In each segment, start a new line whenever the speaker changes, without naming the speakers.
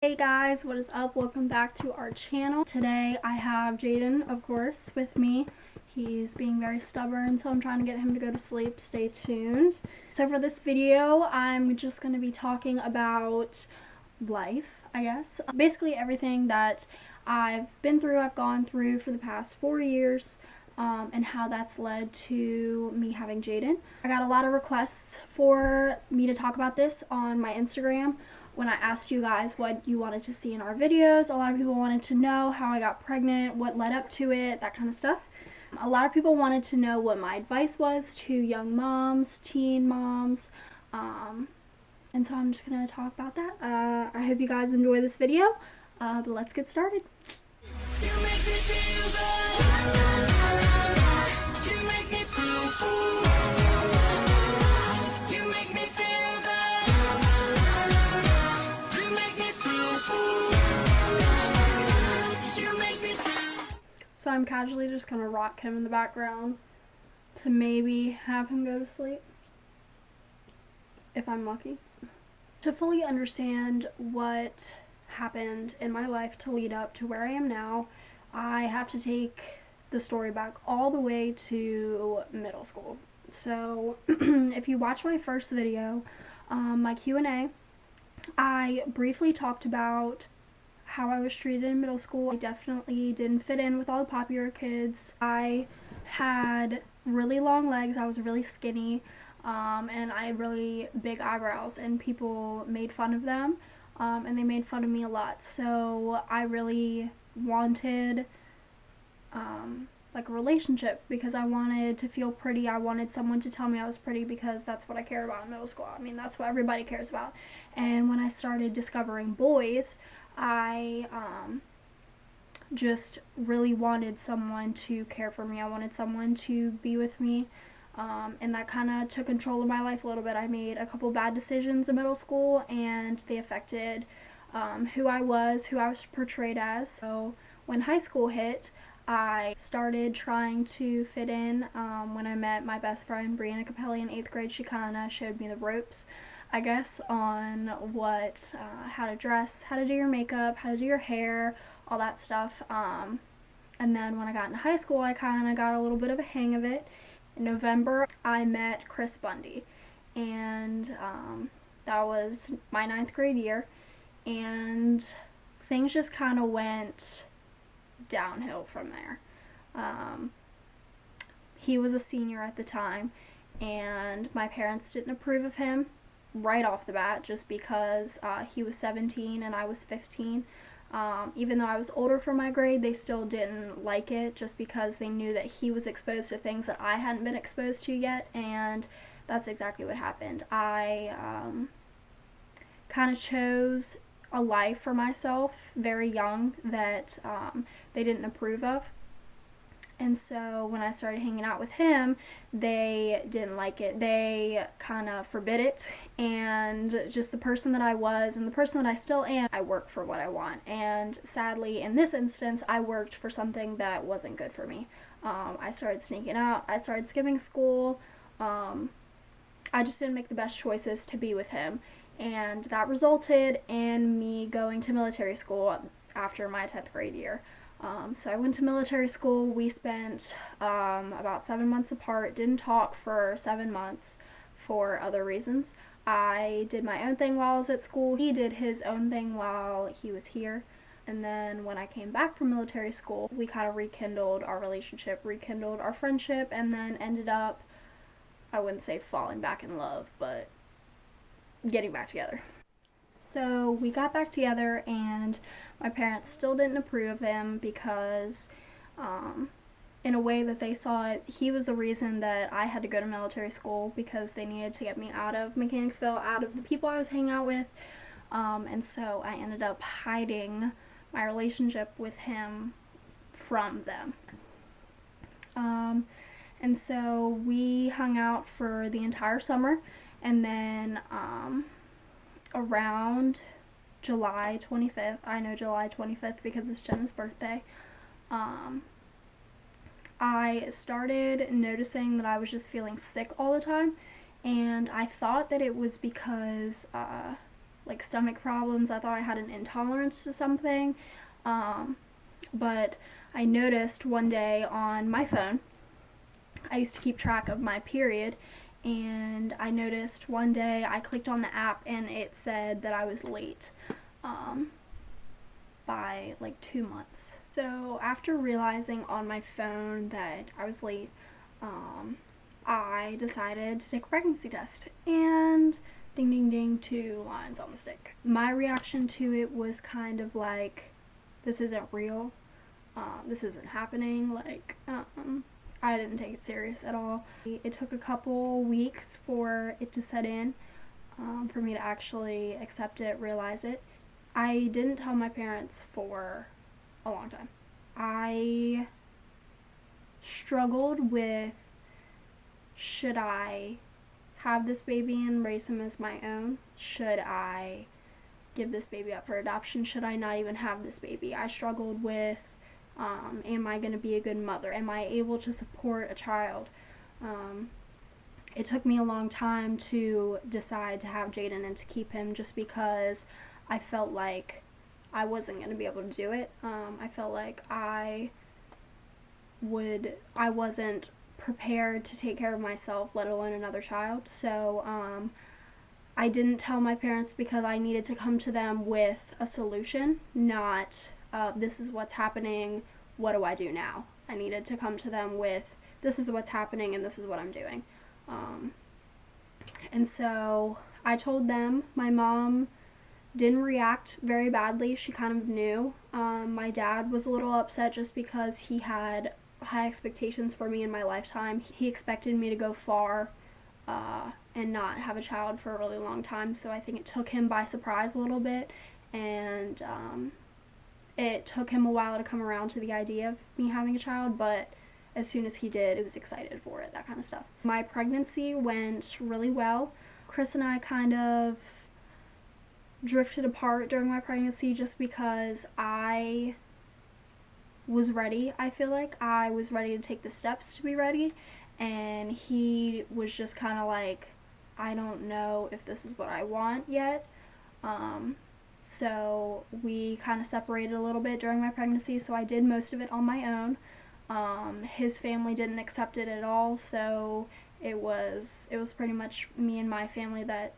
Hey guys, what is up? Welcome back to our channel. Today I have Jaden, of course, with me. He's being very stubborn, so I'm trying to get him to go to sleep. Stay tuned. So for this video, I'm just going to be talking about life, I guess. Basically everything that I've been through, I've gone through for the past 4 years. And how that's led to me having Jaden. I got a lot of requests for me to talk about this on my Instagram. When I asked you guys what you wanted to see in our videos, a lot of people wanted to know how I got pregnant, what led up to it, that kind of stuff. A lot of people wanted to know what my advice was to young moms, teen moms, and so I'm just going to talk about that. I hope you guys enjoy this video, but let's get started. You make me feel good. You make me feel so. You make me feel good. You make me feel so. You make me feel. So I'm casually just gonna rock him in the background to maybe have him go to sleep, if I'm lucky. To fully understand what happened in my life to lead up to where I am now, I have to take the story back all the way to middle school. So if you watch my first video, my Q&A, I briefly talked about how I was treated in middle school. I definitely didn't fit in with all the popular kids. I had really long legs, I was really skinny, and I had really big eyebrows, and people made fun of them. And they made fun of me a lot. So I really wanted like a relationship because I wanted to feel pretty. I wanted someone to tell me I was pretty because that's what I care about in middle school. I mean, that's what everybody cares about. And when I started discovering boys, I just really wanted someone to care for me. I wanted someone to be with me. And that kind of took control of my life a little bit. I made a couple bad decisions in middle school, and they affected who I was portrayed as. So when high school hit, I started trying to fit in. When I met my best friend, Brianna Capelli, in 8th grade, she kind of showed me the ropes, I guess, on what, how to dress, how to do your makeup, how to do your hair, all that stuff. And then when I got into high school, I kind of got a little bit of a hang of it. In November, I met Chris Bundy, and that was my 9th grade year, and things just kind of went downhill from there. He was a senior at the time, and my parents didn't approve of him right off the bat just because he was 17 and I was 15. Even though I was older for my grade, they still didn't like it just because they knew that he was exposed to things that I hadn't been exposed to yet, and that's exactly what happened. I kind of chose a life for myself very young that they didn't approve of. And so when I started hanging out with him, they didn't like it. They kind of forbid it. And just the person that I was and the person that I still am, I work for what I want. And sadly, in this instance, I worked for something that wasn't good for me. I started sneaking out. I started skipping school. I just didn't make the best choices to be with him. And that resulted in me going to military school after my 10th grade year. So I went to military school. We spent about 7 months apart, didn't talk for 7 months for other reasons. I did my own thing while I was at school. He did his own thing while he was here. And then when I came back from military school, we kind of rekindled our relationship, rekindled our friendship, and then ended up, I wouldn't say falling back in love, but getting back together. So we got back together, and my parents still didn't approve of him because in a way that they saw it, he was the reason that I had to go to military school because they needed to get me out of Mechanicsville, out of the people I was hanging out with. And so I ended up hiding my relationship with him from them. And so we hung out for the entire summer, and then around July 25th, I know July 25th because it's Jenna's birthday, I started noticing that I was just feeling sick all the time, and I thought that it was because like stomach problems. I thought I had an intolerance to something. But I noticed one day on my phone, I used to keep track of my period, and I noticed one day I clicked on the app and it said that I was late by like 2 months. So after realizing on my phone that I was late, I decided to take a pregnancy test, and ding ding ding, 2 lines on the stick. My reaction to it was kind of like, this isn't real, this isn't happening, like, I didn't take it serious at all. It took a couple weeks for it to set in, for me to actually accept it, realize it. I didn't tell my parents for a long time. I struggled with, should I have this baby and raise him as my own? Should I give this baby up for adoption? Should I not even have this baby? I struggled with, am I going to be a good mother? Am I able to support a child? It took me a long time to decide to have Jaden and to keep him, just because I felt like I wasn't going to be able to do it. I felt like I wasn't prepared to take care of myself, let alone another child. So I didn't tell my parents because I needed to come to them with a solution, not this is what's happening, what do I do now? I needed to come to them with, this is what's happening and this is what I'm doing. And so I told them. My mom didn't react very badly. She kind of knew. My dad was a little upset just because he had high expectations for me in my lifetime. He expected me to go far and not have a child for a really long time, so I think it took him by surprise a little bit, and it took him a while to come around to the idea of me having a child, but as soon as he did, he was excited for it, that kind of stuff. My pregnancy went really well. Chris and I kind of drifted apart during my pregnancy just because I was ready. I feel like I was ready to take the steps to be ready, and he was just kind of like, I don't know if this is what I want yet. So we kind of separated a little bit during my pregnancy, so I did most of it on my own. His family didn't accept it at all, so it was pretty much me and my family that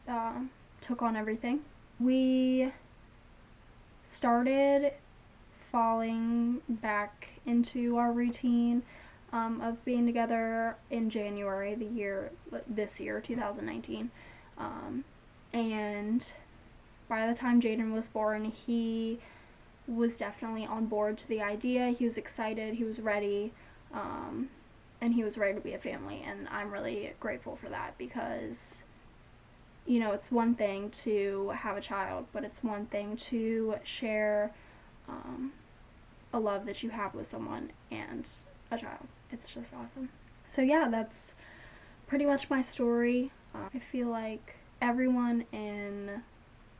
took on everything. We started falling back into our routine of being together in January, this year, 2019. And by the time Jaden was born, he was definitely on board to the idea. He was excited, he was ready, and he was ready to be a family. And I'm really grateful for that, because, you know, it's one thing to have a child, but it's one thing to share a love that you have with someone and a child. It's just awesome. So yeah, that's pretty much my story. I feel like everyone in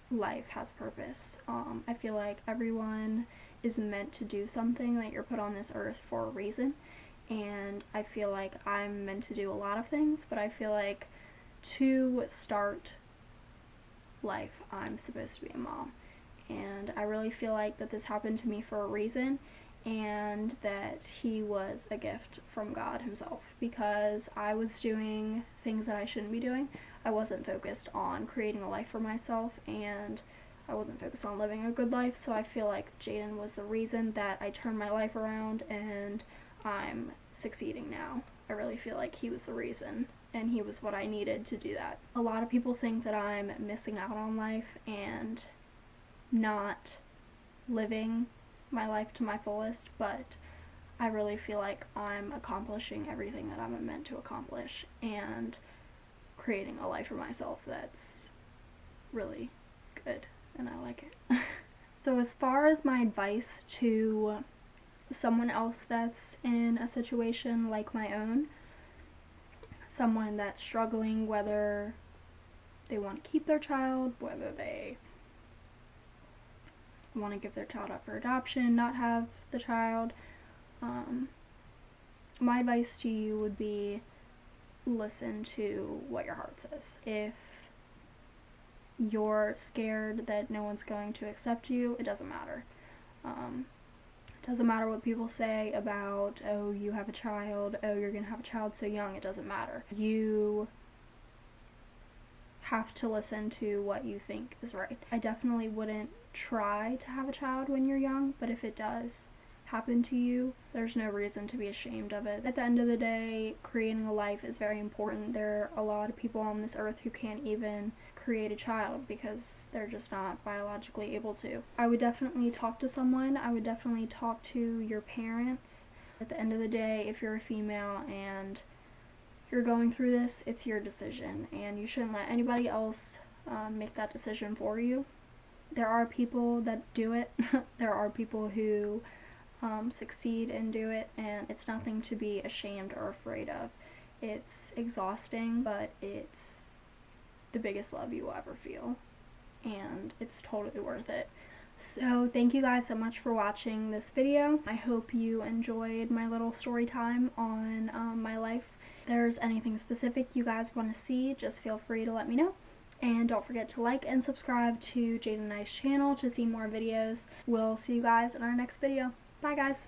life has purpose. I feel like everyone is meant to do something, that you're put on this earth for a reason, and I feel like I'm meant to do a lot of things, but I feel like to start life, I'm supposed to be a mom. And I really feel like that this happened to me for a reason, and that he was a gift from God himself, because I was doing things that I shouldn't be doing. I wasn't focused on creating a life for myself, and I wasn't focused on living a good life. So I feel like Jaden was the reason that I turned my life around and I'm succeeding now. I really feel like he was the reason, and he was what I needed to do that. A lot of people think that I'm missing out on life and not living my life to my fullest, but I really feel like I'm accomplishing everything that I'm meant to accomplish, and creating a life for myself that's really good, and I like it. So as far as my advice to someone else that's in a situation like my own, someone that's struggling, whether they want to keep their child, whether they want to give their child up for adoption, not have the child, my advice to you would be, listen to what your heart says. If you're scared that no one's going to accept you, it doesn't matter. It doesn't matter what people say about, oh, you have a child, oh, you're going to have a child so young. It doesn't matter. You have to listen to what you think is right. I definitely wouldn't try to have a child when you're young, but if it does happen to you, there's no reason to be ashamed of it. At the end of the day, creating a life is very important. There are a lot of people on this earth who can't even create a child because they're just not biologically able to. I would definitely talk to someone. I would definitely talk to your parents. At the end of the day, if you're a female and you're going through this, it's your decision, and you shouldn't let anybody else make that decision for you. There are people that do it. There are people who succeed and do it, and it's nothing to be ashamed or afraid of. It's exhausting, but it's the biggest love you will ever feel, and it's totally worth it. So thank you guys so much for watching this video. I hope you enjoyed my little story time on my life. If there's anything specific you guys want to see, just feel free to let me know. And don't forget to like and subscribe to Jade and I's channel to see more videos. We'll see you guys in our next video. Bye guys!